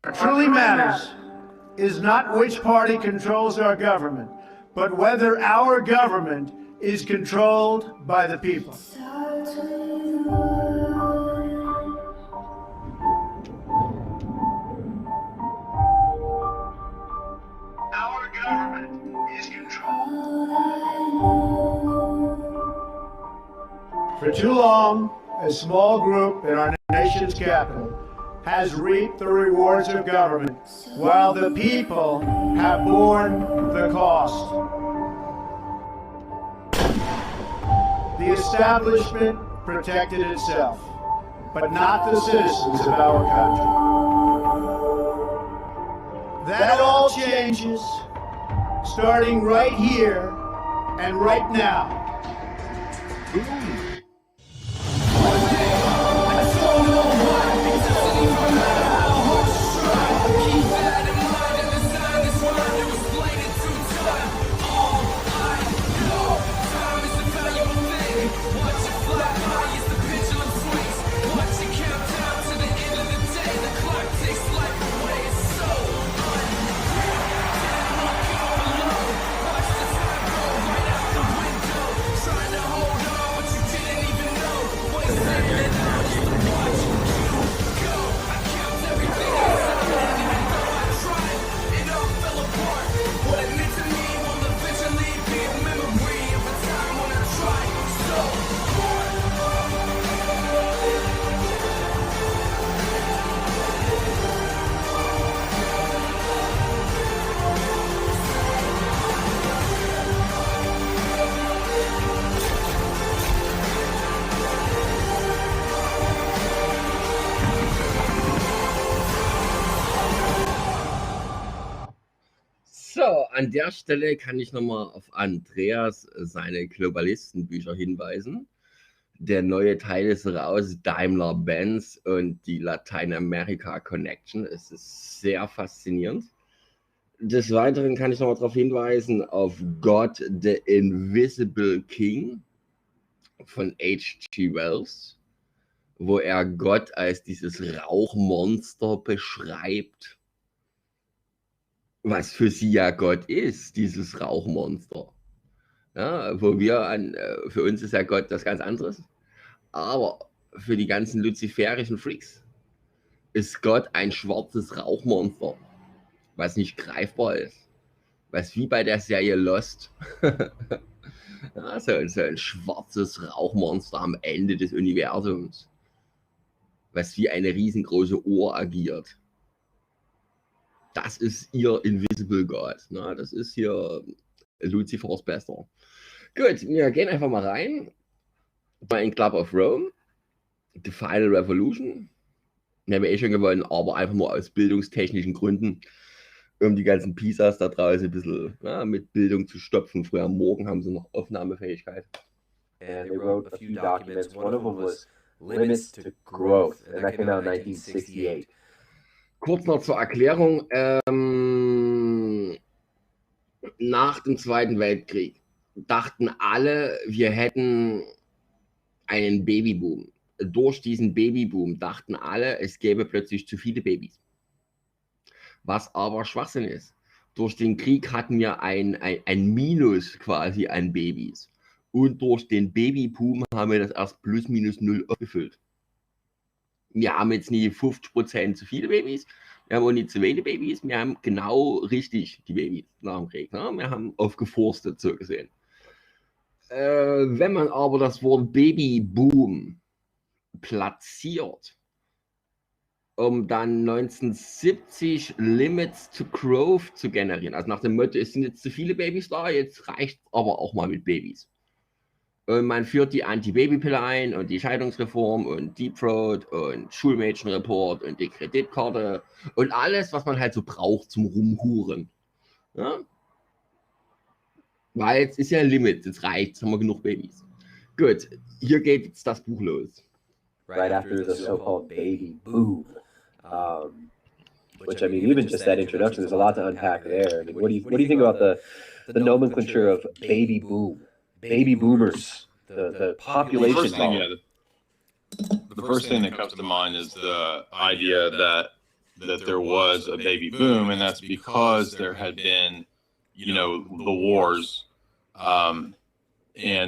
What truly matters is not which party controls our government, but whether our government is controlled by the people. Our government is controlled. For too long, a small group in our nation's capital has reaped the rewards of government, while the people have borne the cost. The establishment protected itself, but not the citizens of our country. That all changes, starting right here and right now. So, an der Stelle kann ich nochmal auf Andreas seine Globalistenbücher hinweisen. Der neue Teil ist raus, Daimler-Benz und die Lateinamerika Connection. Es ist sehr faszinierend. Des Weiteren kann ich nochmal darauf hinweisen, auf God the Invisible King von H.G. Wells, wo er Gott als dieses Rauchmonster beschreibt, was für sie ja Gott ist, dieses Rauchmonster. Ja, für uns ist ja Gott das ganz anderes. Aber für die ganzen luziferischen Freaks ist Gott ein schwarzes Rauchmonster, was nicht greifbar ist. Was wie bei der Serie Lost. Ja, so ein schwarzes Rauchmonster am Ende des Universums, was wie eine riesengroße Uhr agiert. Das ist ihr Invisible God. Na, das ist hier Lucifers Bester. Gut, wir gehen einfach mal rein. Bei Club of Rome, The Final Revolution. Wir haben schon gewonnen, aber einfach nur aus bildungstechnischen Gründen, um die ganzen Pisas da draußen ein bisschen mit Bildung zu stopfen. Früher am Morgen haben sie noch Aufnahmefähigkeit. And they wrote a few documents. One of them was Limits to Growth, and that came out in 1968. Kurz noch zur Erklärung. Nach dem Zweiten Weltkrieg dachten alle, wir hätten einen Babyboom. Durch diesen Babyboom dachten alle, es gäbe plötzlich zu viele Babys. Was aber Schwachsinn ist. Durch den Krieg hatten wir ein Minus quasi an Babys. Und durch den Babyboom haben wir das erst plus minus null aufgefüllt. Wir haben jetzt nie 50% zu viele Babys, wir haben auch nicht zu wenig Babys, wir haben genau richtig die Babys nach dem Krieg. Ne? Wir haben aufgeforstet, so gesehen. Wenn man aber das Wort Babyboom platziert, um dann 1970 Limits to Growth zu generieren, also nach dem Motto, es sind jetzt zu viele Babys da, jetzt reicht aber auch mal mit Babys. Und man führt die Anti-Baby-Pille ein und die Scheidungsreform und Deep Throat und Schulmädchenreport und die Kreditkarte und alles, was man halt so braucht zum Rumhuren. Ja? Weil jetzt ist ja ein Limit, jetzt reicht, jetzt haben wir genug Babys. Gut, hier geht jetzt das Buch los. Right after the so-called baby boom, which I mean, even just that introduction, there's a lot to unpack there. I mean, what do you think about the nomenclature of baby boom? Baby boomers, the population. The first thing that comes to mind is the idea that that there was a baby boom, and that's because there had been, the wars. And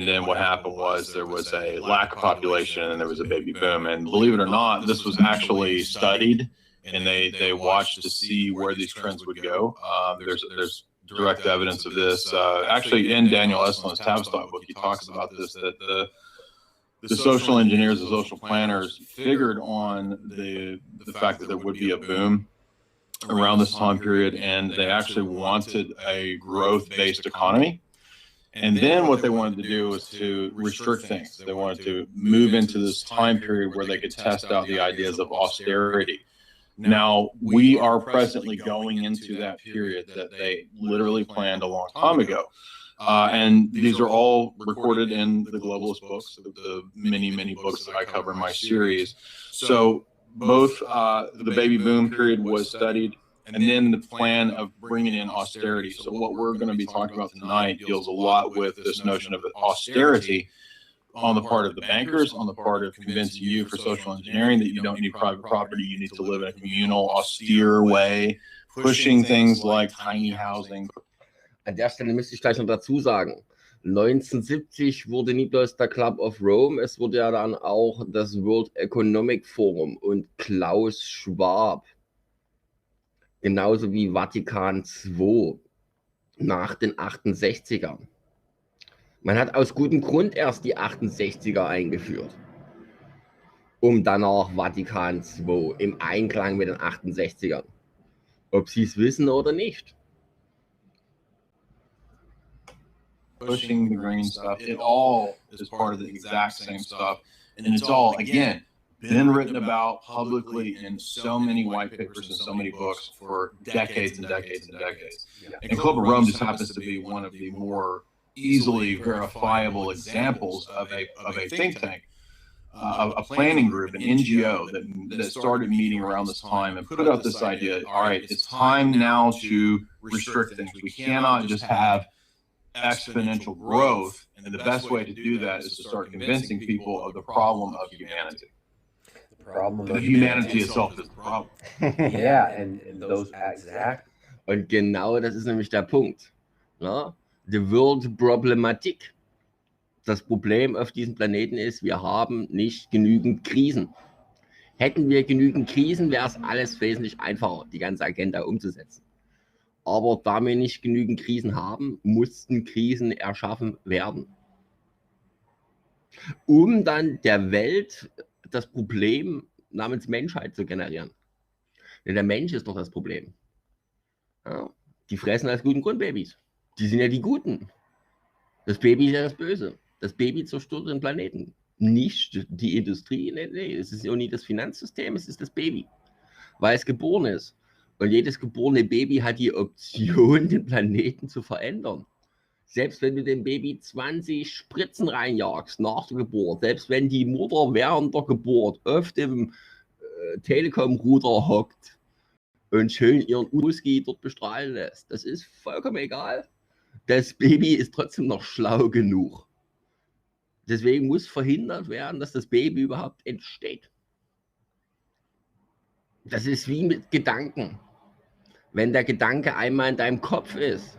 then what happened was there was a lack of population and there was a baby boom. And believe it or not, this was actually studied, and they watched to see where these trends would go. There's direct evidence of this. Actually, in Daniel Eslin's Tavistock book, he talks about this, that the social engineers, the social planners figured on the fact that there would be a boom around this time period, and they actually wanted a growth-based economy. And then what they wanted to do was to restrict things. They wanted to move into this time period where they could test out the ideas of austerity. Now, we are presently going into that period that they literally planned a long time ago. And these are all recorded in the Globalist books, the many books that I cover in my series. So both the baby boom period was studied, and then the plan of bringing in austerity. So what we're going to be talking about tonight deals a lot with this notion of austerity on the part of the bankers, on the part of convincing you for social engineering that you don't need private property, you need to live in a communal, austere way, pushing things like tiny housing. An der Stelle müsste ich gleich noch dazu sagen, 1970 wurde nie bloß der Club of Rome, es wurde ja dann auch das World Economic Forum und Klaus Schwab, genauso wie Vatikan II nach den 68ern. Man hat aus gutem Grund erst die 68er eingeführt, um danach Vatikan II im Einklang mit den 68ern. Ob sie es wissen oder nicht. Pushing the green stuff, it all is part of the exact same stuff. And it's all, again, been written about publicly in so many white papers and so many books for decades and decades and decades. And Club of Rome just happens to be one of the more easily verifiable examples of a think tank, a planning group, an NGO that started meeting around this time and put out this idea, all right, it's time now to restrict things. We cannot just have exponential growth, and the best way to do that is to start convincing people of the problem of humanity. The humanity itself is the problem. Yeah, and those exact. Und genau das ist nämlich der Punkt. Ja? The World Problematik. Das Problem auf diesem Planeten ist, wir haben nicht genügend Krisen. Hätten wir genügend Krisen, wäre es alles wesentlich einfacher, die ganze Agenda umzusetzen. Aber da wir nicht genügend Krisen haben, mussten Krisen erschaffen werden, um dann der Welt das Problem namens Menschheit zu generieren. Denn der Mensch ist doch das Problem. Ja, die fressen als guten Grund Babys. Die sind ja die Guten. Das Baby ist ja das Böse. Das Baby zerstört den Planeten. Nicht die Industrie, nee, es ist ja nie das Finanzsystem, es ist das Baby. Weil es geboren ist. Und jedes geborene Baby hat die Option, den Planeten zu verändern. Selbst wenn du dem Baby 20 Spritzen reinjagst nach der Geburt, selbst wenn die Mutter während der Geburt auf dem Telekom-Router hockt und schön ihren Uski dort bestrahlen lässt, das ist vollkommen egal. Das Baby ist trotzdem noch schlau genug. Deswegen muss verhindert werden, dass das Baby überhaupt entsteht. Das ist wie mit Gedanken. Wenn der Gedanke einmal in deinem Kopf ist,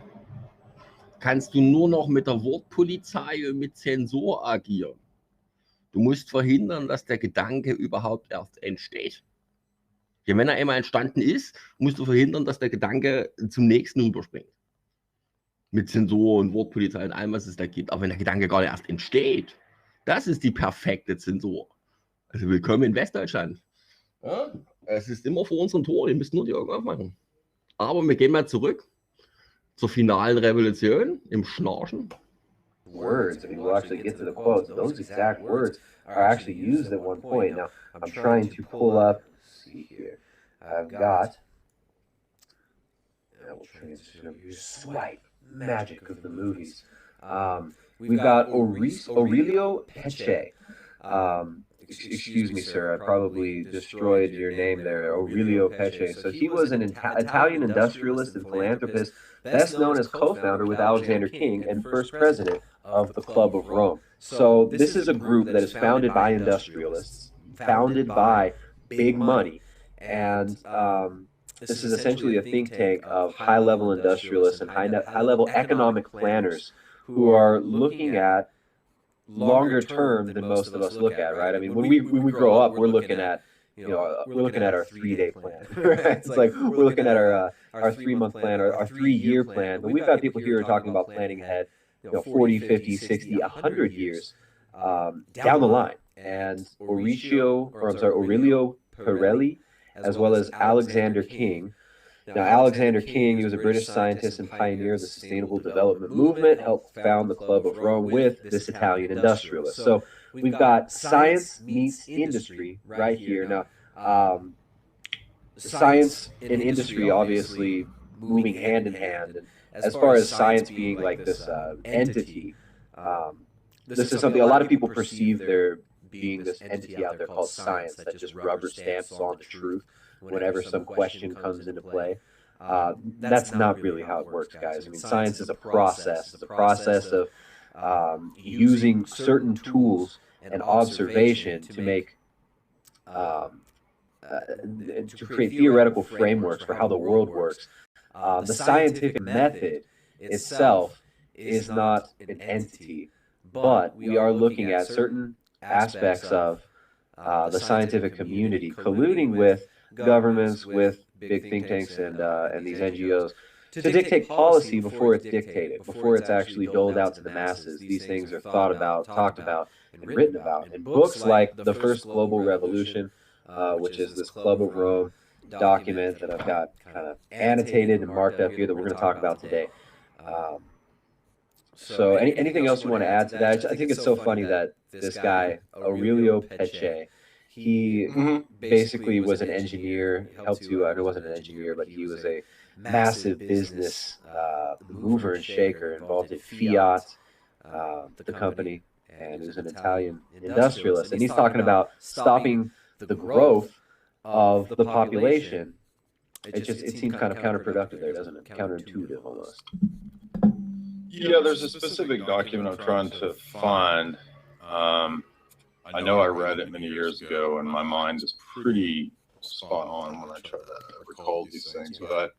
kannst du nur noch mit der Wortpolizei und mit Zensur agieren. Du musst verhindern, dass der Gedanke überhaupt erst entsteht. Denn wenn er einmal entstanden ist, musst du verhindern, dass der Gedanke zum nächsten rüberspringt. Mit Zensur und Wortpolizei und allem, was es da gibt. Aber wenn der Gedanke gar nicht erst entsteht, das ist die perfekte Zensur. Also willkommen in Westdeutschland. Ja, es ist immer vor unserem Tor, ihr müsst nur die Augen aufmachen. Aber wir gehen mal zurück zur finalen Revolution im Schnarchen. Words, I mean, we'll actually get to the quotes. Those exact words are actually used at one point. Now, I'm trying to pull up, let's see here. I've got, I will transition over here, swipe, magic of the movies. We've got Aurelio Peche. Excuse me, sir, I probably destroyed your name there, Aurelio Peche. So he was an Italian industrialist and philanthropist, best known as co-founder with Alexander King and first president of the Club of Rome. So this is a group that is founded by industrialists, founded by big money, And this is essentially a think tank of high-level industrialists and high-level economic planners who are looking at longer term than most of us look at, right? I mean, when we grow up, we're looking at, you know, we're looking at our 3-day plan, right? It's like we're looking at our 3-month plan or our 3-year plan, but we've got people here who are talking about planning ahead, you know, 40, 50, 60, 100 years down the line. And Aurelio Pirelli, as well as Alexander King. Now, Alexander King, he was a British scientist and pioneer of the sustainable development movement, helped found the Club of Rome with this Italian industrialist. So we've got science meets industry right here. Now, science and industry obviously moving hand in hand. And as far as science being like this entity, this is something a lot of people perceive there being this entity out there called science that just rubber stamps on the truth whenever some question comes into play. That's not really how it works, guys. I mean, science is a process. It's a process of using certain tools and observation to make to create theoretical frameworks for how the world works. The scientific method itself is not an entity, but we are looking at certain aspects of the scientific community colluding with governments, with big think tanks and these NGOs to dictate policy before it's dictated, before it's actually doled out to the masses. These things are thought about, talked about, and written about in books like The First Global Revolution, which is this Club of Rome document that I've got kind of annotated and marked up here that we're going to talk about today. So anything else you want to add to that? I think it's so funny that this guy, Aurelio Peche, he basically was an engineer, helped to, he wasn't an engineer, but he was a massive business mover and shaker involved in Fiat, the company, and he was an Italian industrialist. And he's talking about stopping the growth of the population. It seems kind of counterproductive there, doesn't it? Counterintuitive almost. Yeah, there's a specific document I'm trying to find. I know I read it many years ago, and my mind is pretty spot on when I try to recall these things. But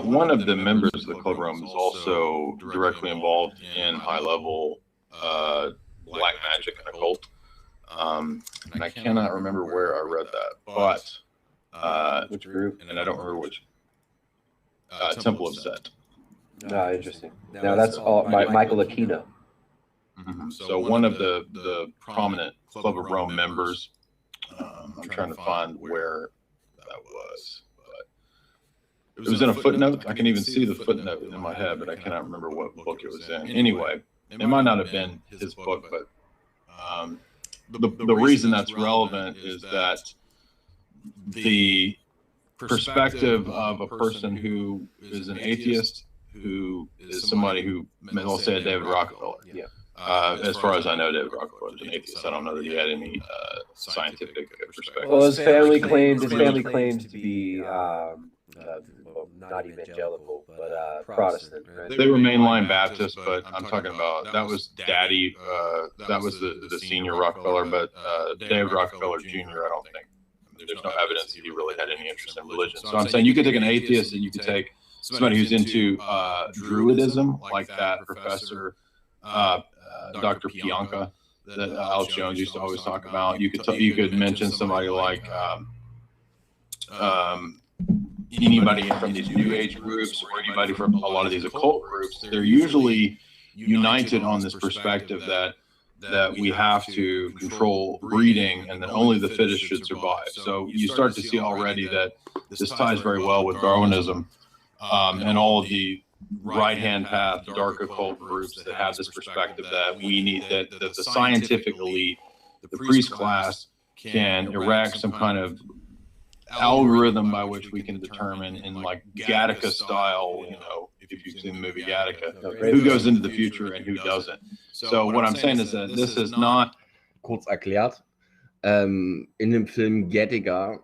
one of the members of the Club of Rome is also directly involved in high-level black magic and occult. And I cannot remember where I read that, but Which group? and I don't remember which. Temple of Set. Ah, interesting. Now that's all Michael Aquino. So one of the prominent Club of Rome members, I'm trying to find where that was, but it was in a footnote. I can even see the footnote in my head, but I cannot remember what book it was in. Anyway, it might not have been his book, but the reason that's relevant is that the perspective of a person who is an atheist, who is somebody who, let's say, David Rockefeller. Yeah. As far as I know, David Rockefeller is an atheist. I don't know that he had any scientific perspective. Well, his family claimed to be not evangelical, but Protestant. Right? They were mainline Baptist, but I'm talking about that was Daddy. That was the senior Rockefeller, but David Rockefeller Jr. I don't think there's no evidence that he really had any interest in religion. So I'm saying you could take an atheist and you could take somebody who's into Druidism, like that professor. Dr. Pianka that Alex Jones used to always talk about. You could mention somebody like anybody from these New Age groups or anybody from a lot of these occult groups. They're usually united on this perspective that we have to control breeding and that only the fittest should survive. So you start to see already that this ties very well with Darwinism and all of the right-hand path, dark occult groups that have this perspective that we need, that the scientific elite, the priest class, can erect some kind of algorithm by which we can determine in like Gattaca style, you know, if you've seen the movie Gattaca, who goes into the future and who doesn't. So what I'm saying is that this is not... Kurz erklärt, in dem Film Gattaca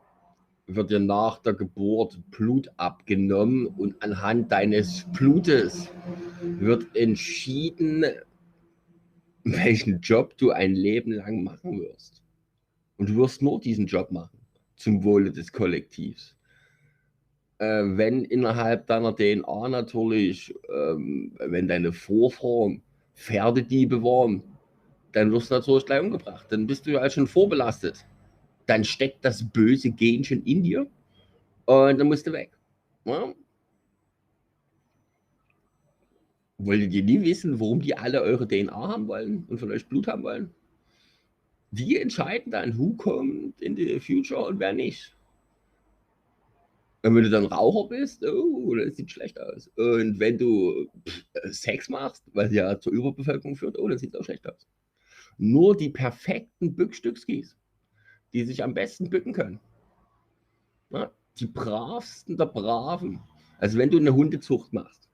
wird dir nach der Geburt Blut abgenommen und anhand deines Blutes wird entschieden, welchen Job du ein Leben lang machen wirst. Und du wirst nur diesen Job machen. zum Wohle des Kollektivs. Wenn innerhalb deiner DNA natürlich, wenn deine Vorfahren Pferdediebe waren, dann wirst du natürlich gleich umgebracht. Dann bist du ja schon vorbelastet. Dann steckt das böse Gen schon in dir und dann musst du weg. Ja? Wolltet ihr nie wissen, warum die alle eure DNA haben wollen und von euch Blut haben wollen? Die entscheiden dann, who kommt in the future und wer nicht. Und wenn du dann Raucher bist, oh, das sieht schlecht aus. Und wenn du Sex machst, was ja zur Überbevölkerung führt, oh, das sieht auch schlecht aus. Nur die perfekten Bückstückskis, die sich am besten bücken können. Ja, die bravsten der Braven. Also wenn du eine Hundezucht machst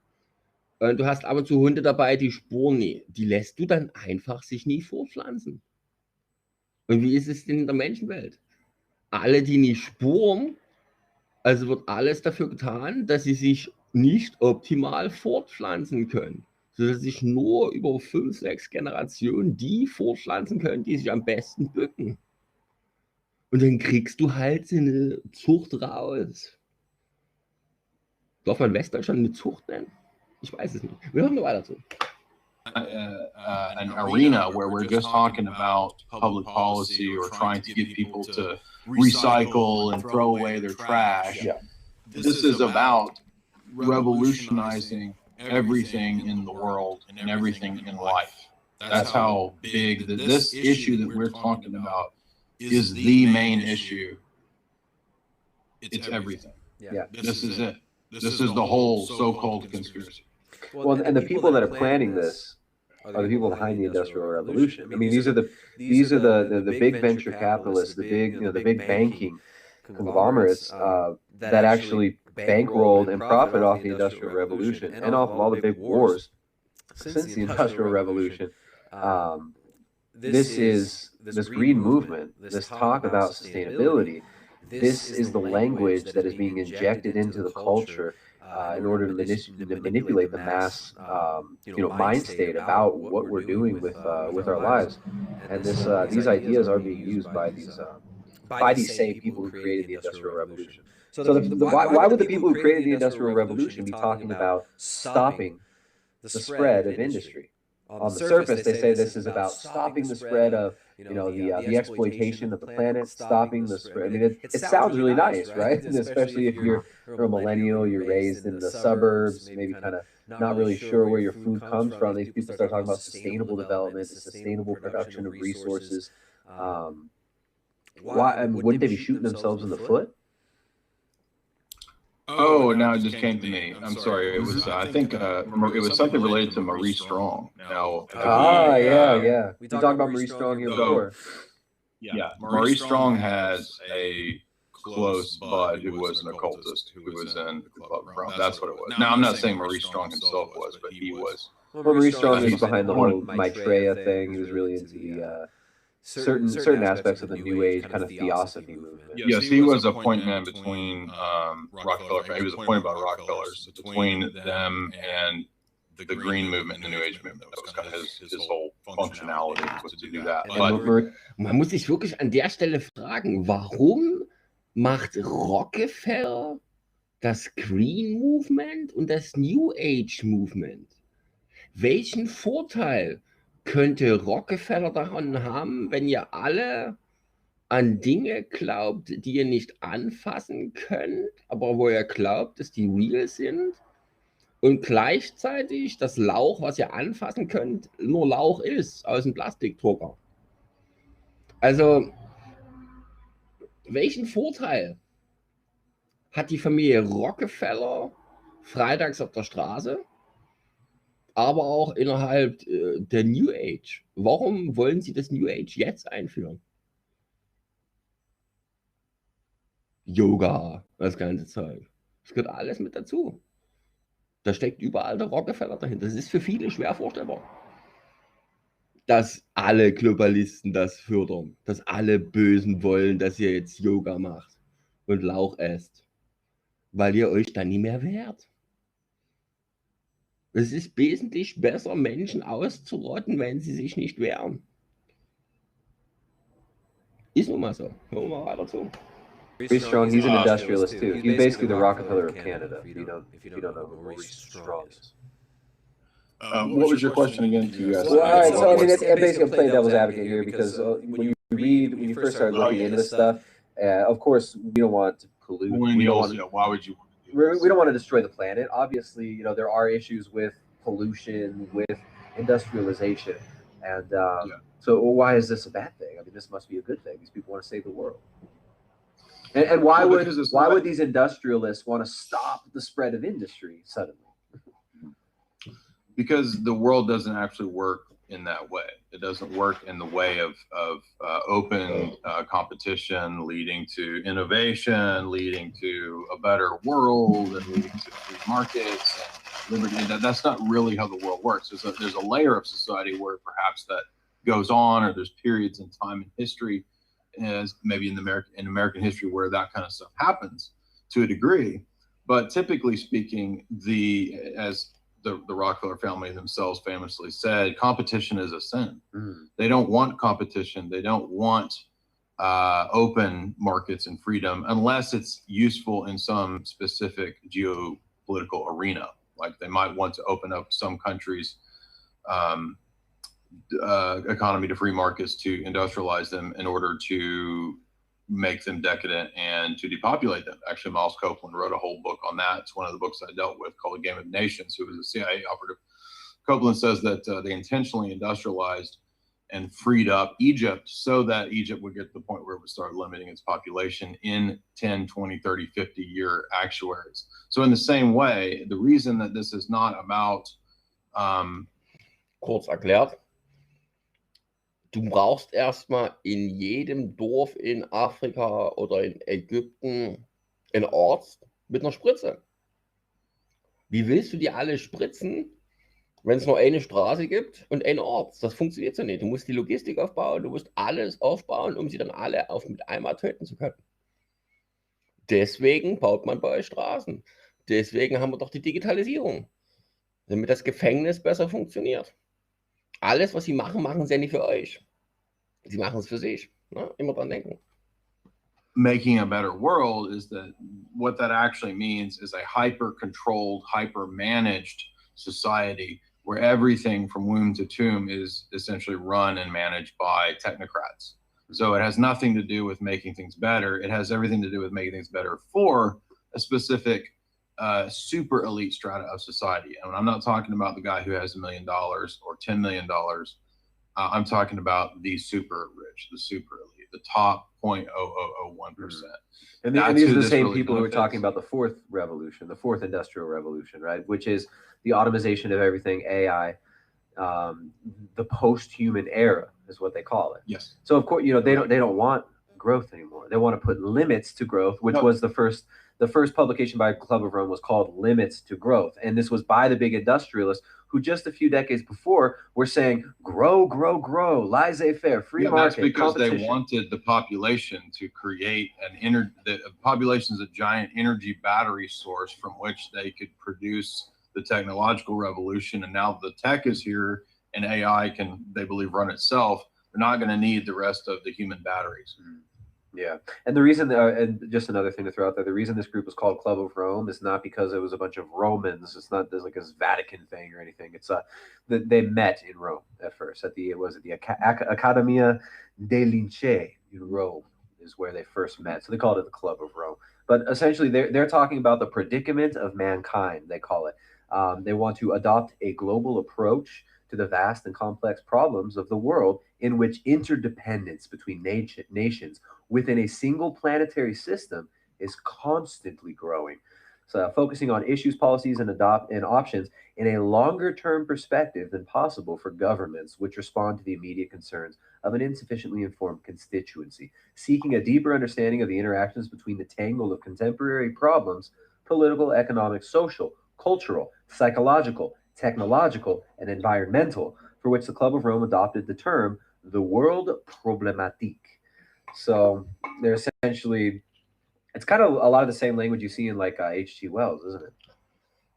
und du hast ab und zu Hunde dabei, die Spuren nie, die lässt du dann einfach sich nie fortpflanzen. Und wie ist es denn in der Menschenwelt? Alle, die nicht spuren, also wird alles dafür getan, dass sie sich nicht optimal fortpflanzen können, sodass sich nur über 5, 6 Generationen die fortpflanzen können, die sich am besten bücken. Und dann kriegst du halt so eine Zucht raus. Darf man Westdeutschland eine Zucht nennen? Ich weiß es nicht. Wir hören nur weiter zu. An arena where we're just talking about public policy or trying to get people to recycle and throw away their trash. Yeah. This is about revolutionizing everything in the world and everything in life. That's how big this issue that we're talking about is the main issue. It's everything. Yeah. This is it. This is the whole so-called conspiracy. Well, and the people that are planning this are the people behind the Industrial Revolution. I mean, these are the big venture capitalists, the big banking conglomerates that actually bankrolled and profit off the Industrial Revolution and off of all the big wars since the Industrial Revolution. This green movement, this talk about sustainability. This is the language that is being injected into the culture in order to manipulate the mass, mind state about what we're doing with our lives. And these ideas are being used by these same people who created the Industrial Revolution. So why would the people who created the Industrial Revolution be talking about stopping the spread of industry? On the surface, they say this is about stopping the spread of the exploitation of the planet, stopping the spread. I mean, it sounds really nice, right? And especially if you're a millennial, you're raised in the suburbs, maybe kind of not really sure where your food comes from. These people start talking about sustainable development, the sustainable production of resources. Wouldn't they be shooting themselves in the foot? Oh, now it just came to me. I'm sorry. It was, I think, it was something related to Marie Strong. Now, yeah. We talked about Marie Strong here before. Yeah, Marie Strong has a close bud who was an occultist who was in the Club of Rome. That's what it was. Now, I'm not saying Marie Strong himself was, but he was. Well, Marie Strong is behind the whole Maitreya thing. He was really into the certain aspects of the New Age kind of theosophy movement. Yes, he was a point man between Rockefeller. He was a point about Rockefellers between them and the Green Movement and the New Age movement. That was kind of his whole functionality was to do that. But man muss sich wirklich an der Stelle fragen, warum macht Rockefeller das Green Movement und das New Age Movement? Welchen Vorteil könnte Rockefeller daran haben, wenn ihr alle an Dinge glaubt, die ihr nicht anfassen könnt, aber wo ihr glaubt, dass die real sind und gleichzeitig das Lauch, was ihr anfassen könnt, nur Lauch ist aus dem Plastikdrucker? Also, welchen Vorteil hat die Familie Rockefeller freitags auf der Straße, aber auch innerhalb der New Age? Warum wollen sie das New Age jetzt einführen? Yoga, das ganze Zeug. Das gehört alles mit dazu. Da steckt überall der Rockefeller dahinter. Das ist für viele schwer vorstellbar, dass alle Globalisten das fördern, dass alle Bösen wollen, dass ihr jetzt Yoga macht und Lauch esst, weil ihr euch dann nicht mehr wehrt. Es ist wesentlich besser, Menschen auszurotten, wenn sie sich nicht wehren. Ist nun mal so. Hören wir mal weiter zu. Maurice Strong, he's an industrialist too. He's basically the Rockefeller of Canada. If you don't know who Maurice Strong is. What was your question again? To ask? Well, all right, so I mean, it's basically I'm playing devil's advocate here because when you first start looking into this stuff, of course we don't want to pollute. Why would you? We don't want to destroy the planet. Obviously, there are issues with pollution, with industrialization, and so why is this a bad thing? I mean, this must be a good thing. These people want to save the world. And why would these industrialists want to stop the spread of industry suddenly? Because the world doesn't actually work in that way. It doesn't work in the way of open competition, leading to innovation, leading to a better world, and leading to free markets and liberty. That's not really how the world works. There's a layer of society where perhaps that goes on, or there's periods in time in history, as maybe in American history, where that kind of stuff happens to a degree. But typically speaking, as the Rockefeller family themselves famously said, competition is a sin. They don't want competition. They don't want open markets and freedom unless it's useful in some specific geopolitical arena. Like they might want to open up some countries' economy to free markets to industrialize them in order to make them decadent and to depopulate them. Actually, Miles Copeland wrote a whole book on that. It's one of the books I dealt with called A Game of Nations, who was a CIA operative. Copeland says that they intentionally industrialized and freed up Egypt so that Egypt would get to the point where it would start limiting its population in 10, 20, 30, 50 year actuaries. So in the same way, the reason that this is not about Kurz erklärt, du brauchst erstmal in jedem Dorf in Afrika oder in Ägypten einen Arzt mit einer Spritze. Wie willst du die alle spritzen, wenn es nur eine Straße gibt und einen Arzt? Das funktioniert so nicht. Du musst die Logistik aufbauen, du musst alles aufbauen, um sie dann alle mit einmal töten zu können. Deswegen baut man bei euch Straßen. Deswegen haben wir doch die Digitalisierung, damit das Gefängnis besser funktioniert. Alles, was sie machen, machen sie ja nicht für euch. Sie machen es für sich. Ne? Immer dran denken. Making a better world is that what that actually means is a hyper-controlled, hyper-managed society where everything from womb to tomb is essentially run and managed by technocrats. So it has nothing to do with making things better. It has everything to do with making things better for a specific super elite strata of society. And I'm not talking about the guy who has $1 million or $10 million. I'm talking about the super rich, the super elite, the top 0.0001%. And these are the same people who are talking about the fourth revolution, the fourth industrial revolution, right? Which is the automation of everything, AI, the post-human era is what they call it. Yes. So of course, they don't want growth anymore. They want to put limits to growth, which was the first publication by Club of Rome was called Limits to Growth. And this was by the big industrialists who just a few decades before were saying, grow, grow, grow, laissez-faire, free market, that's because they wanted the population to create the population is a giant energy battery source from which they could produce the technological revolution. And now the tech is here and AI can, they believe, run itself. They're not going to need the rest of the human batteries. Yeah. And the reason, and just another thing to throw out there, the reason this group was called Club of Rome is not because it was a bunch of Romans. It's not there's like this Vatican thing or anything. It's they met in Rome at first at the Accademia dei Lincei in Rome is where they first met. So they called it the Club of Rome. But essentially they're talking about the predicament of mankind, they call it. They want to adopt a global approach to the vast and complex problems of the world in which interdependence between nations within a single planetary system is constantly growing. So focusing on issues, policies, and options in a longer-term perspective than possible for governments which respond to the immediate concerns of an insufficiently informed constituency, seeking a deeper understanding of the interactions between the tangle of contemporary problems, political, economic, social, cultural, psychological, technological, and environmental, for which the Club of Rome adopted the term the world problématique. So they're essentially, it's kind of a lot of the same language you see in like H.G. Wells, isn't it?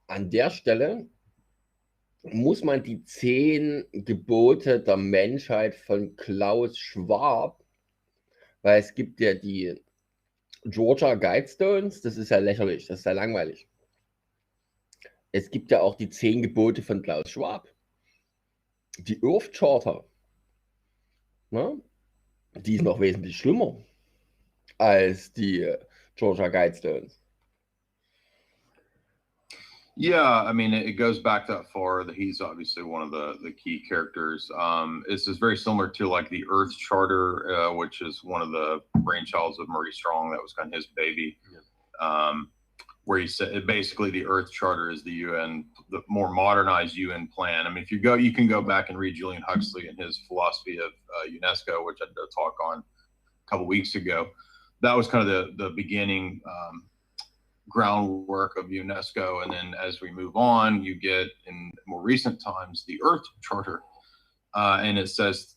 An der Stelle muss man die 10 Gebote der Menschheit von Klaus Schwab, weil es gibt ja die Georgia Guidestones, das ist ja lächerlich, das ist ja langweilig. Es gibt ja auch die 10 Gebote von Klaus Schwab. Die Earth Charter, ne? Die ist noch wesentlich schlimmer als die Georgia Guidestones. Yeah, I mean, it goes back that far. That he's obviously one of the key characters. This is very similar to like the Earth Charter, which is one of the brainchilds of Murray Strong. That was kind of his baby. Yeah. Where he said basically the Earth Charter is the UN, the more modernized UN plan. I mean, if you go, you can go back and read Julian Huxley and his philosophy of UNESCO, which I did a talk on a couple weeks ago. That was kind of the beginning groundwork of UNESCO, and then as we move on, you get in more recent times the Earth Charter, and it says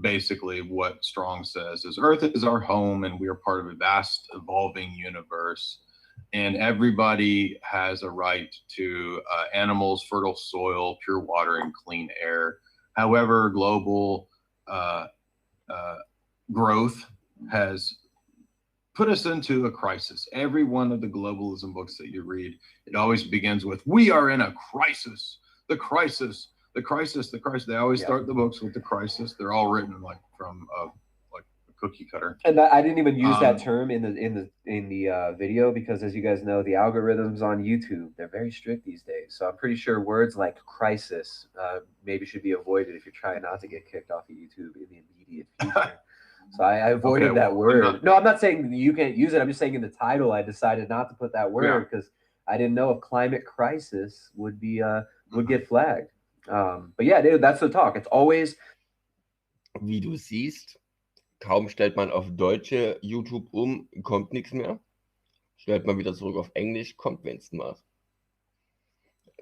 basically what Strong says is Earth is our home, and we are part of a vast evolving universe, and everybody has a right to animals, fertile soil, pure water, and clean air. However, global growth has put us into a crisis. Every one of the globalism books that you read, it always begins with, we are in a crisis, the crisis, the crisis, the crisis. They always start the books with the crisis. They're all written like from like a cookie cutter. And I didn't even use that term in the video because, as you guys know, the algorithms on YouTube, they're very strict these days. So I'm pretty sure words like crisis maybe should be avoided if you're trying not to get kicked off of YouTube in the immediate future. So I avoided that word. No, I'm not saying you can't use it. I'm just saying in the title, I decided not to put that word because I didn't know if climate crisis would be would get flagged. But yeah, dude, that's the talk. It's always. Wie du siehst, kaum stellt man auf deutsche YouTube kommt nichts mehr. Stellt man wieder zurück auf Englisch, kommt wenigstens was.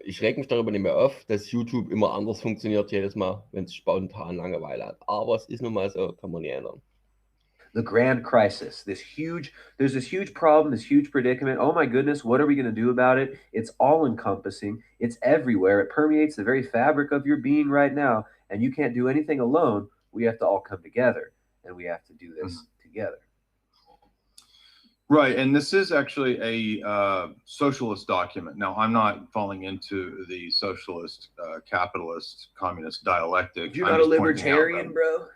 Ich reg mich darüber nicht mehr auf, dass YouTube immer anders funktioniert jedes Mal, wenn es spontan Langeweile hat. Aber es ist nun mal so, kann man nicht ändern. The grand crisis, there's this huge problem, this huge predicament. Oh my goodness, what are we going to do about it? It's all encompassing. It's everywhere. It permeates the very fabric of your being right now. And you can't do anything alone. We have to all come together, and we have to do this together. Right, and this is actually a socialist document. Now, I'm not falling into the socialist, capitalist, communist dialectic. You're not a libertarian, bro?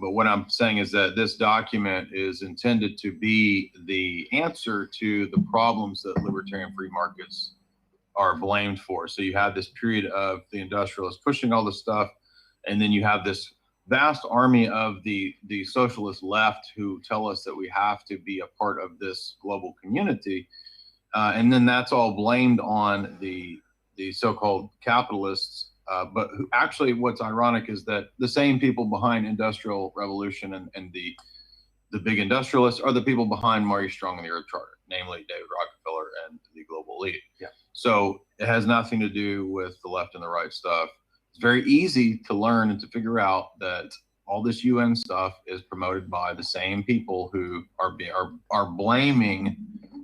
But what I'm saying is that this document is intended to be the answer to the problems that libertarian free markets are blamed for. So you have this period of the industrialists pushing all this stuff, and then you have this vast army of the socialist left who tell us that we have to be a part of this global community. And then that's all blamed on the so-called capitalists. But actually what's ironic is that the same people behind Industrial Revolution and the big industrialists are the people behind Murray Strong and the Earth Charter, namely David Rockefeller and the global elite. Yeah. So it has nothing to do with the left and the right stuff. It's very easy to learn and to figure out that all this UN stuff is promoted by the same people who are blaming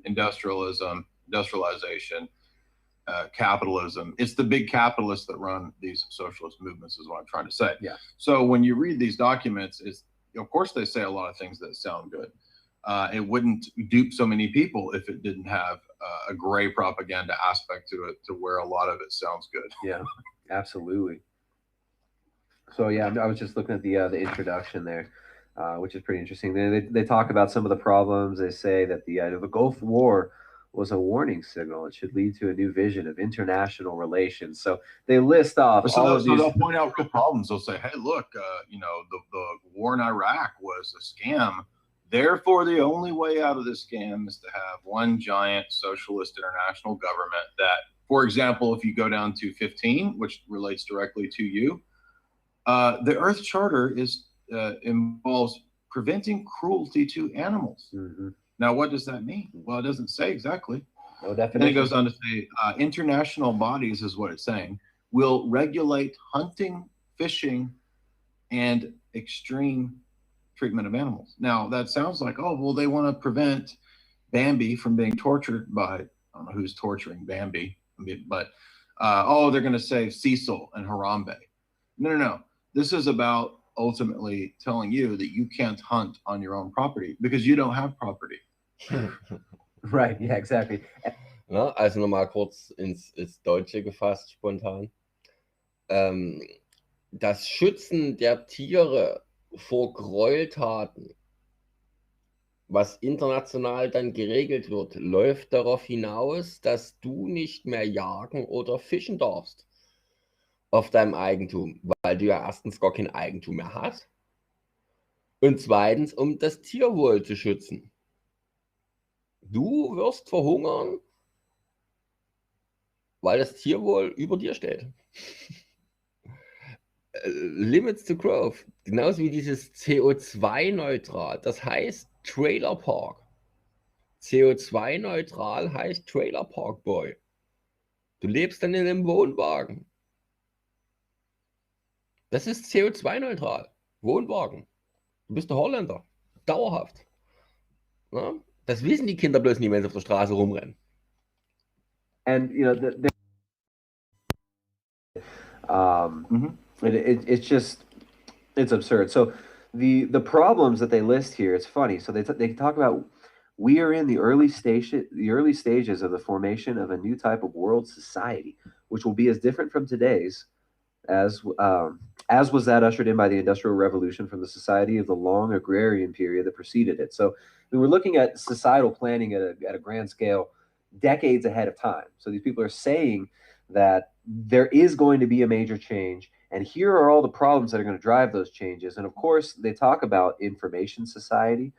industrialization, capitalism. It's the big capitalists that run these socialist movements, is what I'm trying to say. Yeah. So when you read these documents, of course they say a lot of things that sound good. It wouldn't dupe so many people if it didn't have a gray propaganda aspect to it, to where a lot of it sounds good. Yeah, absolutely. So yeah, I was just looking at the introduction there, which is pretty interesting. They talk about some of the problems. They say that the Gulf War was a warning signal. It should lead to a new vision of international relations. So they list off all of these. So they'll point out real problems. They'll say, hey, look, the war in Iraq was a scam. Therefore, the only way out of this scam is to have one giant socialist international government that, for example, if you go down to 15, which relates directly to you, the Earth Charter involves preventing cruelty to animals. Mm-hmm. Now, what does that mean? Well, it doesn't say exactly. No definition. And it goes on to say, international bodies, is what it's saying, will regulate hunting, fishing, and extreme treatment of animals. Now, that sounds like, oh, well, they want to prevent Bambi from being tortured by, I don't know who's torturing Bambi, but, they're going to save Cecil and Harambe. No. This is about ultimately telling you that you can't hunt on your own property because you don't have property. Right, yeah, exactly. Ja, also nochmal kurz ins Deutsche gefasst, spontan. Das Schützen der Tiere vor Gräueltaten, was international dann geregelt wird, läuft darauf hinaus, dass du nicht mehr jagen oder fischen darfst auf deinem Eigentum, weil du ja erstens gar kein Eigentum mehr hast und zweitens, um das Tierwohl zu schützen. Du wirst verhungern, weil das Tierwohl über dir steht. Limits to Growth, genauso wie dieses CO2-neutral, das heißt Trailer Park. CO2-neutral heißt Trailer Park Boy. Du lebst dann in einem Wohnwagen. Das ist CO2-neutral. Wohnwagen. Du bist der Holländer. Dauerhaft. Ja? Das wissen die Kinder bloß nicht, wenn sie auf der Straße rumrennen. And you know, it's just, it's absurd. So the problems that they list here, it's funny. So they talk about, we are in the early stages of the formation of a new type of world society, which will be as different from today's as was that ushered in by the Industrial Revolution from the society of the long agrarian period that preceded it. So we were looking at societal planning at a grand scale decades ahead of time. So these people are saying that there is going to be a major change, and here are all the problems that are going to drive those changes. And of course, they talk about information society.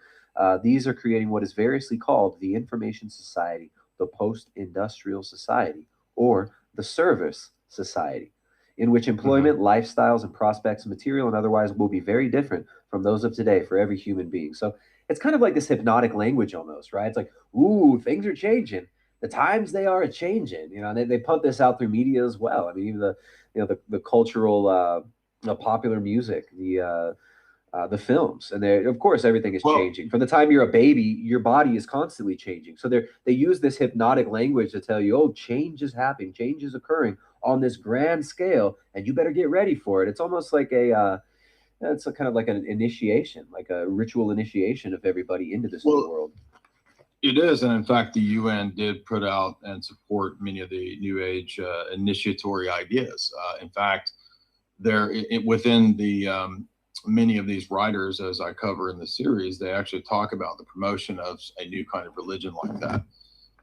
These are creating what is variously called the information society, the post-industrial society, or the service society, in which employment, lifestyles, and prospects, material and otherwise, will be very different from those of today for every human being. So it's kind of like this hypnotic language almost, right? It's like, ooh, things are changing. The times they are changing, you know, and they pump this out through media as well. I mean, even the cultural, popular music, the films, and of course everything is changing. From the time you're a baby, your body is constantly changing. So they use this hypnotic language to tell you, oh, change is happening, change is occurring on this grand scale, and you better get ready for it. It's almost like it's kind of like an initiation, like a ritual initiation of everybody into this new world. It is, and in fact, the UN did put out and support many of the New Age initiatory ideas. In fact, within the many of these writers, as I cover in the series, they actually talk about the promotion of a new kind of religion like that.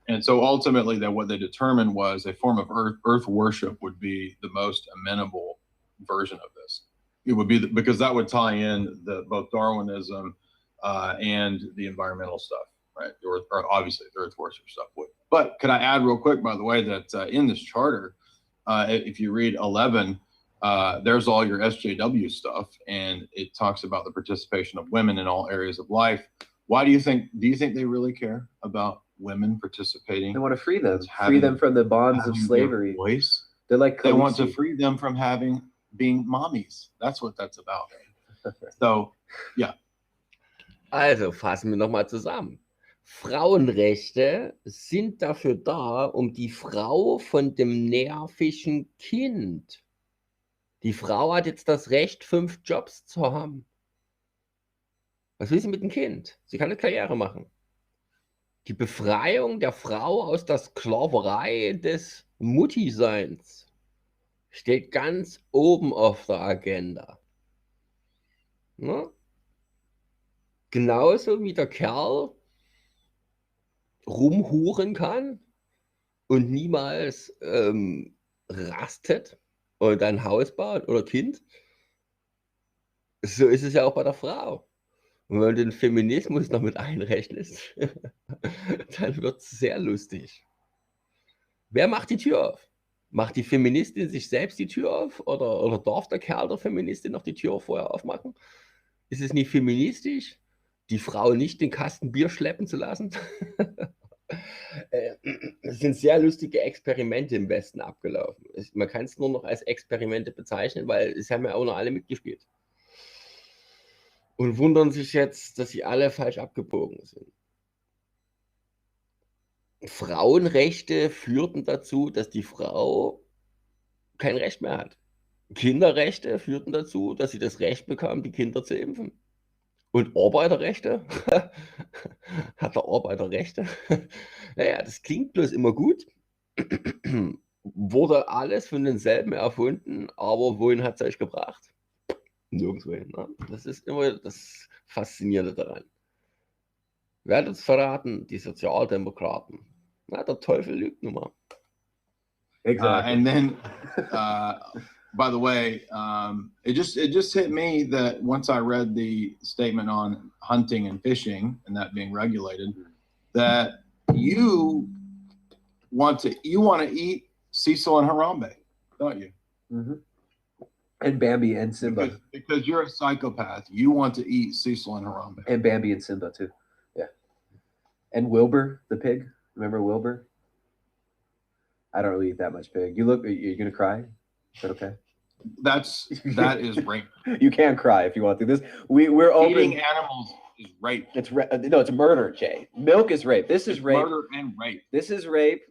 And so ultimately, what they determined was a form of earth worship would be the most amenable version of this. It would be because that would tie in both Darwinism and the environmental stuff. Right, or obviously the earth worship stuff would. But could I add real quick, by the way, that in this charter, if you read 11, there's all your SJW stuff, and it talks about the participation of women in all areas of life. Why do you think they really care about women participating? They want to free them from the bonds of slavery. Voice. They're like, they want to free them from being mommies. That's what that's about. So, yeah. Also fassen wir nochmal zusammen. Frauenrechte sind dafür da, um die Frau von dem nervigen Kind. Die Frau hat jetzt das Recht, 5 Jobs zu haben. Was will sie mit dem Kind? Sie kann eine Karriere machen. Die Befreiung der Frau aus der Sklaverei des Mutti-Seins steht ganz oben auf der Agenda. Ne? Genauso wie der Kerl rumhuren kann und niemals rastet und ein Haus baut oder Kind. So ist es ja auch bei der Frau. Und wenn du den Feminismus noch mit einrechnest, dann wird es sehr lustig. Wer macht die Tür auf? Macht die Feministin sich selbst die Tür auf? Oder darf der Kerl der Feministin noch die Tür vorher aufmachen? Ist es nicht feministisch, die Frau nicht den Kasten Bier schleppen zu lassen? Es sind sehr lustige Experimente im Westen abgelaufen. Man kann es nur noch als Experimente bezeichnen, weil es haben ja auch noch alle mitgespielt. Und wundern sich jetzt, dass sie alle falsch abgebogen sind. Frauenrechte führten dazu, dass die Frau kein Recht mehr hat. Kinderrechte führten dazu, dass sie das Recht bekamen, die Kinder zu impfen. Und Arbeiterrechte? Hat er Arbeiterrechte? Naja, das klingt bloß immer gut. Wurde alles von denselben erfunden, aber wohin hat es euch gebracht? Nirgendwo hin. Ne? Das ist immer das Faszinierende daran. Wer hat uns verraten? Die Sozialdemokraten. Na, der Teufel lügt nun mal. Exactly. And then, by the way, it just hit me that once I read the statement on hunting and fishing and that being regulated, that you want to eat Cecil and Harambe, don't you? Mm-hmm. And Bambi and Simba. Because you're a psychopath. You want to eat Cecil and Harambe. And Bambi and Simba too. Yeah. And Wilbur the pig. Remember Wilbur? I don't really eat that much pig. You're gonna cry? Is that okay? That is rape. You can cry if you want to. We're open. Eating animals is rape. No, it's murder, Jay. Milk is rape. This is rape. Murder and rape. This is rape.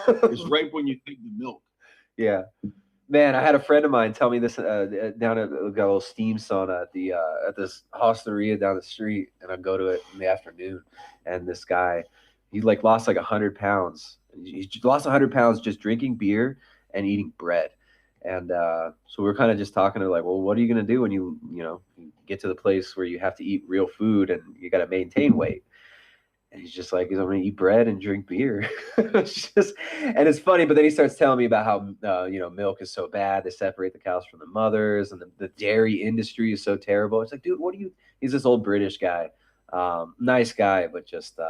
It's rape when you take the milk. Yeah. Man, I had a friend of mine tell me this down at got a little steam sauna at this hosteria down the street, and I go to it in the afternoon, and this guy, he lost 100 pounds. He lost 100 pounds just drinking beer and eating bread. And so we're kind of just talking to well, what are you going to do when you get to the place where you have to eat real food and you got to maintain weight? And he's just I'm going to eat bread and drink beer. And it's funny, but then he starts telling me about how, milk is so bad. They separate the cows from the mothers, and the dairy industry is so terrible. It's dude, he's this old British guy, nice guy, but just,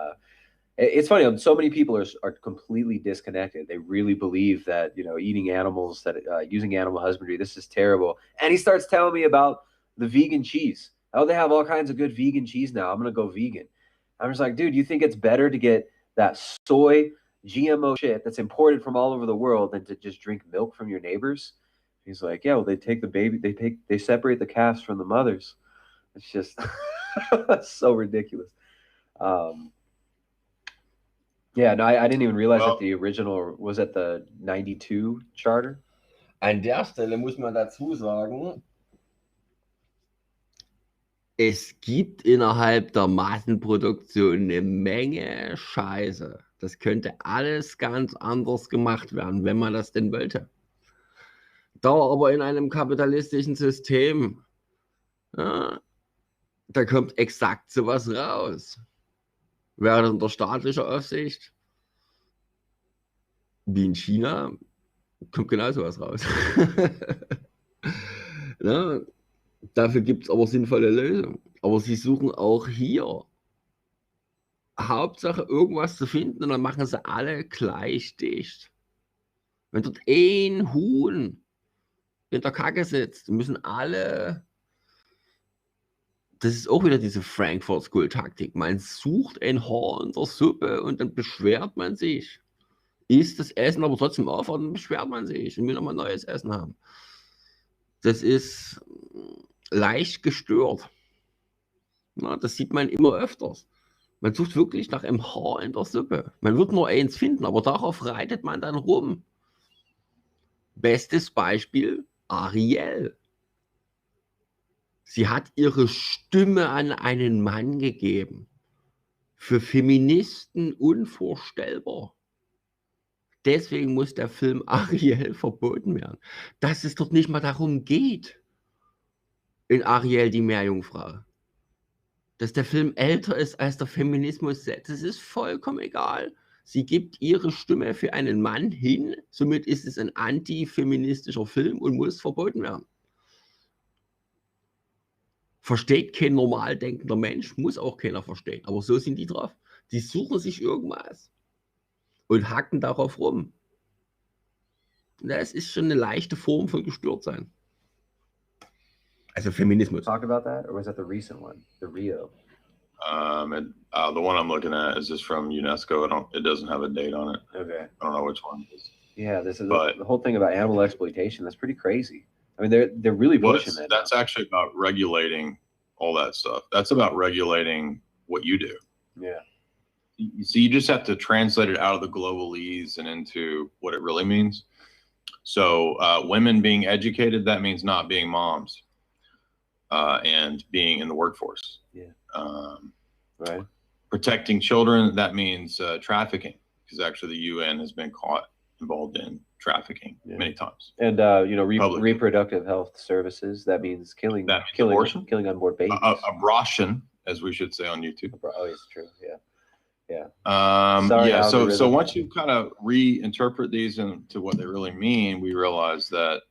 it's funny. So many people are completely disconnected. They really believe that, eating animals, that using animal husbandry, this is terrible. And he starts telling me about the vegan cheese. Oh, they have all kinds of good vegan cheese now. I'm going to go vegan. I'm just like, dude, you think it's better to get that soy GMO shit that's imported from all over the world than to just drink milk from your neighbors? He's like, yeah, well, they take the baby, they separate the calves from the mothers. It's just so ridiculous. Yeah, no, I didn't even realize that the original was at the 92 Charter. An der Stelle muss man dazu sagen, es gibt innerhalb der Massenproduktion eine Menge Scheiße. Das könnte alles ganz anders gemacht werden, wenn man das denn wollte. Da aber in einem kapitalistischen System, ja, da kommt exakt sowas raus. Während unter staatlicher Aufsicht, wie in China, kommt genau sowas raus. Ja, dafür gibt es aber sinnvolle Lösungen. Aber sie suchen auch hier Hauptsache irgendwas zu finden und dann machen sie alle gleich dicht. Wenn dort ein Huhn in der Kacke sitzt, müssen alle... Das ist auch wieder diese Frankfurt School Taktik. Man sucht ein Haar in der Suppe und dann beschwert man sich. Isst das Essen aber trotzdem auf und dann beschwert man sich und will nochmal neues Essen haben. Das ist leicht gestört. Na, das sieht man immer öfters. Man sucht wirklich nach einem Haar in der Suppe. Man wird nur eins finden, aber darauf reitet man dann rum. Bestes Beispiel, Ariel. Sie hat ihre Stimme an einen Mann gegeben. Für Feministen unvorstellbar. Deswegen muss der Film Ariel verboten werden. Dass es dort nicht mal darum geht, in Ariel die Meerjungfrau. Dass der Film älter ist als der Feminismus selbst, das ist vollkommen egal. Sie gibt ihre Stimme für einen Mann hin, somit ist es ein antifeministischer Film und muss verboten werden. Versteht kein normal denkender Mensch, muss auch keiner verstehen. Aber so sind die drauf. Die suchen sich irgendwas und hacken darauf rum. Das ist schon eine leichte Form von Gestörtsein. Also Feminismus. Talk about that, or was that the recent one, the Rio? The one I'm looking at is just from UNESCO. It doesn't have a date on it. Okay. I don't know which one it is. Yeah, this is the whole thing about animal exploitation. That's pretty crazy. I mean, they're really pushing that. That's actually about regulating all that stuff. That's about regulating what you do. Yeah. So you just have to translate it out of the globalese and into what it really means. So women being educated, that means not being moms and being in the workforce. Yeah. Right. Protecting children, that means trafficking, because actually the UN has been caught involved in trafficking many times. And you know, reproductive health services, that means killing abortion? killing unborn babies. Abortion, as we should say on YouTube. Oh, it's true. Yeah. Yeah. Sorry, yeah. So once you kind of reinterpret these into what they really mean, we realize that,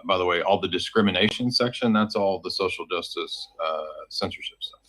by the way, all the discrimination section, that's all the social justice censorship stuff.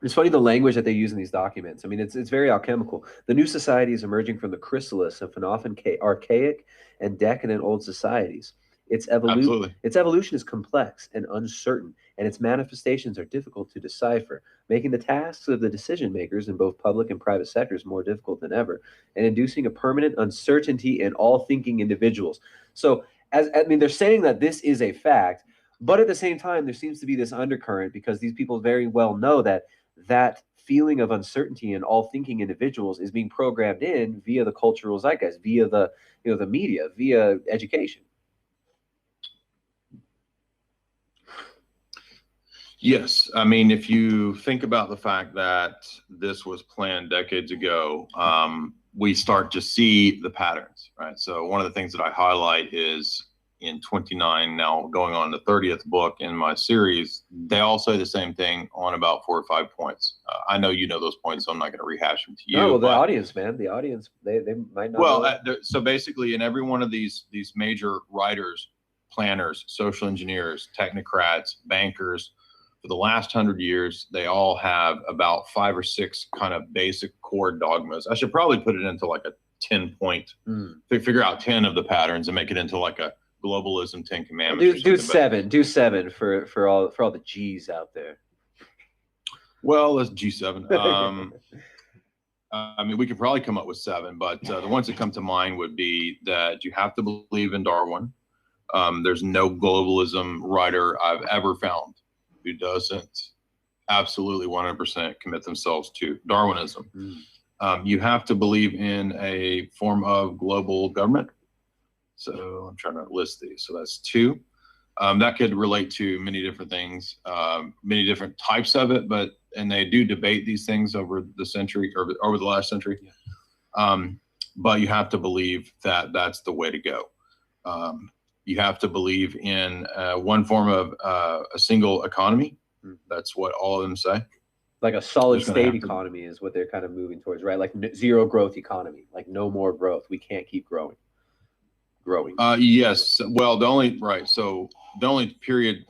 It's funny the language that they use in these documents. I mean, it's very alchemical. The new society is emerging from the chrysalis of an often archaic and decadent old societies. Its evolution is complex and uncertain, and its manifestations are difficult to decipher, making the tasks of the decision makers in both public and private sectors more difficult than ever, and inducing a permanent uncertainty in all thinking individuals. So, I mean, they're saying that this is a fact, but at the same time, there seems to be this undercurrent because these people very well know that feeling of uncertainty in all thinking individuals is being programmed in via the cultural zeitgeist, via the the media, via education. Yes, I mean, if you think about the fact that this was planned decades ago, we start to see the patterns, right? So one of the things that I highlight is in 29, now going on the 30th book in my series, they all say the same thing on about 4 or 5 points. I know you know those points, so I'm not going to rehash them to you. No, well, the audience, man, the audience, they might not. Well, so basically, in every one of these major writers, planners, social engineers, technocrats, bankers, for the last 100 years, they all have about 5 or 6 kind of basic core dogmas. I should probably put it into like a 10-point, figure out 10 of the patterns and make it into like a globalism 10 commandments. Do seven for all the G's out there. Well, that's G7. I mean, we could probably come up with 7, but the ones that come to mind would be that you have to believe in Darwin. There's no globalism writer I've ever found who doesn't absolutely 100% commit themselves to Darwinism. You have to believe in a form of global government. So I'm trying to list these. So that's 2. That could relate to many different things, many different types of it, and they do debate these things over the century or over the last century. But you have to believe that that's the way to go. You have to believe in one form of a single economy. That's what all of them say. Like a solid state economy is what they're kind of moving towards, right? Like zero growth economy, like no more growth. We can't keep growing. Yes. Well, so the only period,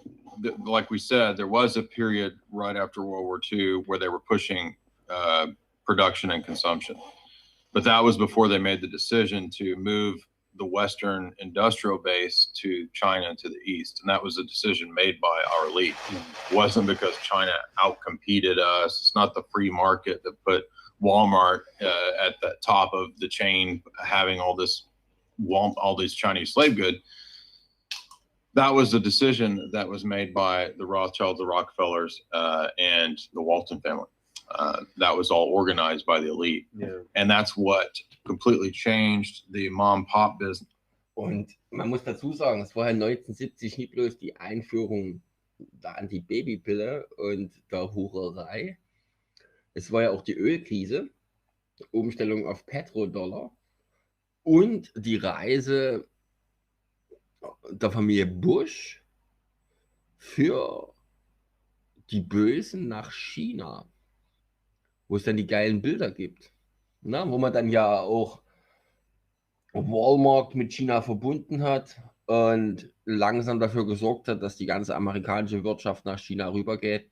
like we said, there was a period right after World War II where they were pushing production and consumption. But that was before they made the decision to move the Western industrial base to China to the east. And that was a decision made by our elite. It wasn't because China outcompeted us. It's not the free market that put Walmart at the top of the chain, having all these Chinese slave goods. That was a decision that was made by the Rothschilds, the Rockefellers, and the Walton family. That was all organized by the elite. And that's what completely changed the Mom-Pop-Business. Und man muss dazu sagen, es war ja 1970 nicht bloß die Einführung der Antibabypille und der Hurerei. Es war ja auch die Ölkrise, Umstellung auf Petrodollar und die Reise der Familie Bush für die Bösen nach China, wo es dann die geilen Bilder gibt. Na, wo man dann ja auch Walmart mit China verbunden hat und langsam dafür gesorgt hat, dass die ganze amerikanische Wirtschaft nach China rübergeht.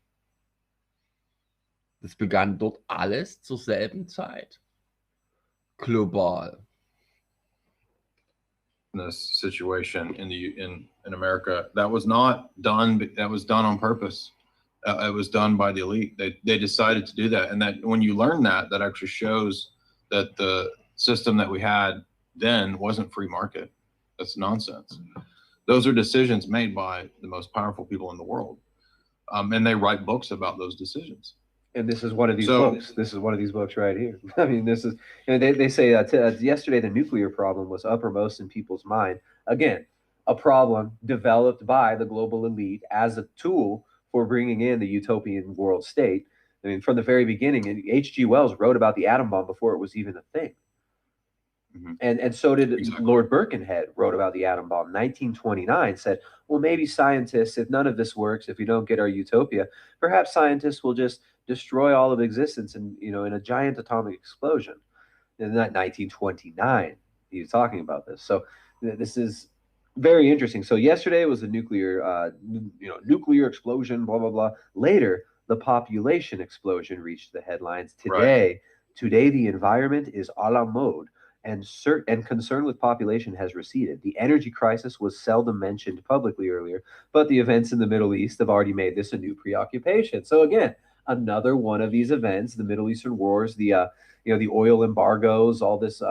Das begann dort alles zur selben Zeit. Global. This situation in America, that was not done. That was done on purpose. It was done by the elite. They decided to do that, and that when you learn that actually shows that the system that we had then wasn't free market. That's nonsense. Those are decisions made by the most powerful people in the world, and they write books about those decisions. And this is one of these books. This is one of these books right here. I mean, this is, they say yesterday the nuclear problem was uppermost in people's mind. Again, a problem developed by the global elite as a tool for bringing in the utopian world state. I mean, from the very beginning, H.G. Wells wrote about the atom bomb before it was even a thing. Mm-hmm. And so did Lord Birkenhead, wrote about the atom bomb. 1929 said, well, maybe scientists, if none of this works, if we don't get our utopia, perhaps scientists will just destroy all of existence in a giant atomic explosion. In that 1929, he was talking about this. So this is very interesting. So yesterday was the nuclear explosion, blah, blah, blah. Later, the population explosion reached the headlines. Today, the environment is a la mode. And concern with population has receded. The energy crisis was seldom mentioned publicly earlier, but the events in the Middle East have already made this a new preoccupation. So again, another one of these events, the Middle Eastern wars, the oil embargoes, all this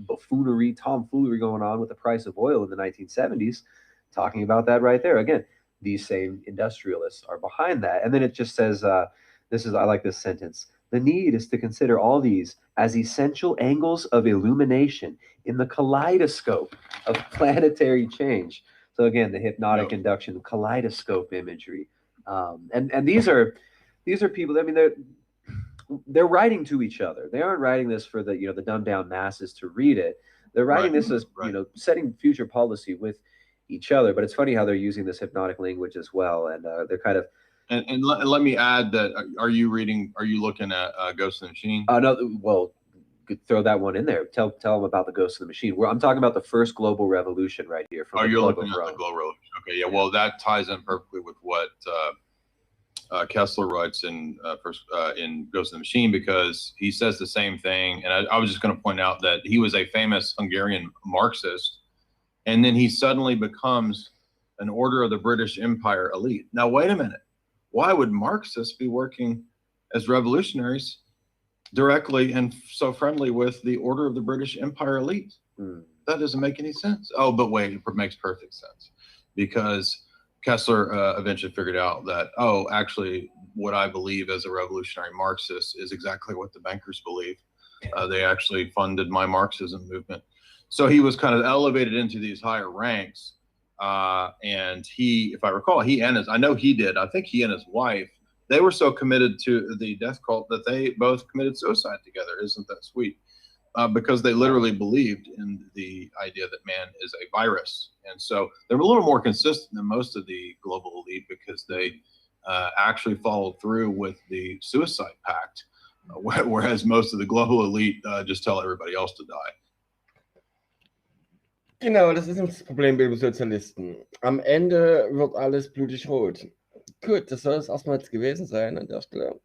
buffoonery, tomfoolery going on with the price of oil in the 1970s, talking about that right there. Again, these same industrialists are behind that. And then it just says, I like this sentence. The need is to consider all these as essential angles of illumination in the kaleidoscope of planetary change. So again, the hypnotic induction, kaleidoscope imagery, and these are people. I mean, they're writing to each other. They aren't writing this for the dumbed down masses to read it. They're writing this as setting future policy with each other. But it's funny how they're using this hypnotic language as well, and they're kind of. And let me add that, are you looking at Ghost in the Machine? No, well, throw that one in there. Tell them about the Ghost in the Machine. I'm talking about the first global revolution right here. You're looking at the global revolution. Okay, yeah. Well, that ties in perfectly with what Kessler writes in Ghost in the Machine, because he says the same thing. And I was just going to point out that he was a famous Hungarian Marxist, and then he suddenly becomes an Order of the British Empire elite. Now, wait a minute. Why would Marxists be working as revolutionaries directly and so friendly with the Order of the British Empire elite? That doesn't make any sense. Oh, but wait, it makes perfect sense, because Kessler eventually figured out that, actually, what I believe as a revolutionary Marxist is exactly what the bankers believe. They actually funded my Marxism movement. So he was kind of elevated into these higher ranks. And he, if I recall, I think he and his wife, they were so committed to the death cult that they both committed suicide together. Isn't that sweet? Because they literally believed in the idea that man is a virus. And so they're a little more consistent than most of the global elite, because they actually followed through with the suicide pact, whereas most of the global elite just tell everybody else to die. Genau, das ist das Problem bei den Sozialisten. Am Ende wird alles blutig rot. Gut, das soll es erstmal jetzt gewesen sein an der Stelle.